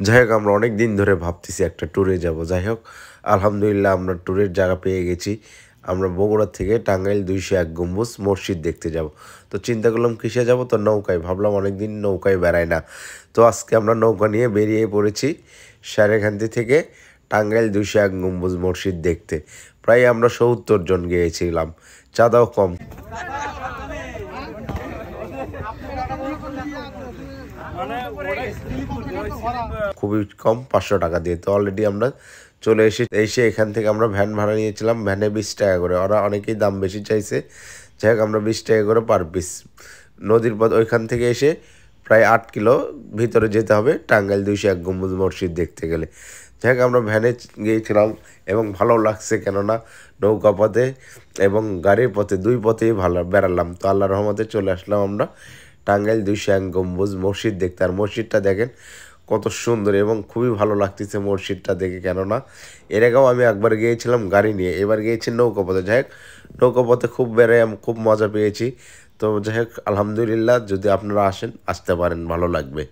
যাই হোক আমরা অনেক দিন ধরে ভাবতেছি একটা ট্যুরে যাব। যাই হোক আলহামদুলিল্লাহ আমরা ট্যুরের জায়গা পেয়ে গেছি। আমরা বগুড়া থেকে টাঙ্গাইল 201 গম্বুজ মসজিদ দেখতে যাব। তো চিন্তা করলাম কিসে যাব, তো নৌকায়। ভাবলাম অনেকদিন নৌকায় বেড়াই না, তো আজকে আমরা নৌকা নিয়ে বেরিয়ে পড়েছি সারেখান্তি থেকে টাঙ্গাইল 201 গম্বুজ মসজিদ দেখতে। প্রায় আমরা 70 জন গিয়েছিলাম, চাঁদাও কম। খুবই কম, 500 টাকা দিয়ে। তো অলরেডি আমরা চলে এসে এখান থেকে আমরা ভ্যান ভাড়া নিয়েছিলাম, ভ্যানে 20 টাকা করে। ওরা অনেকেই দাম বেশি চাইছে, যাই হোক আমরা 20 টাকা করে পার পিস। নদীর পথ ওইখান থেকে এসে প্রায় 8 কিলো ভিতরে যেতে হবে টাঙ্গাইল 201 গম্বুজ মসজিদ দেখতে গেলে। যাই হোক আমরা ভ্যানে গিয়েছিলাম এবং ভালো লাগছে, কেননা নৌকা পথে এবং গাড়ির পথে দুই পথেই ভালো বেড়ালাম। তো আল্লাহর রহমতে চলে আসলাম আমরা টাঙ্গাইল 201 গম্বুজ মসজিদ দেখতে। আর মসজিদটা দেখেন কত সুন্দর এবং খুবই ভালো লাগতেছে মসজিদটা দেখে, কেননা এর আগেও আমি একবার গিয়েছিলাম গাড়ি নিয়ে, এবার গিয়েছি নৌকাপথে। যাই হোক নৌকাপথে খুব বেড়ে খুব মজা পেয়েছি। তো যাই হোক আলহামদুলিল্লাহ, যদি আপনারা আসেন আসতে পারেন, ভালো লাগবে।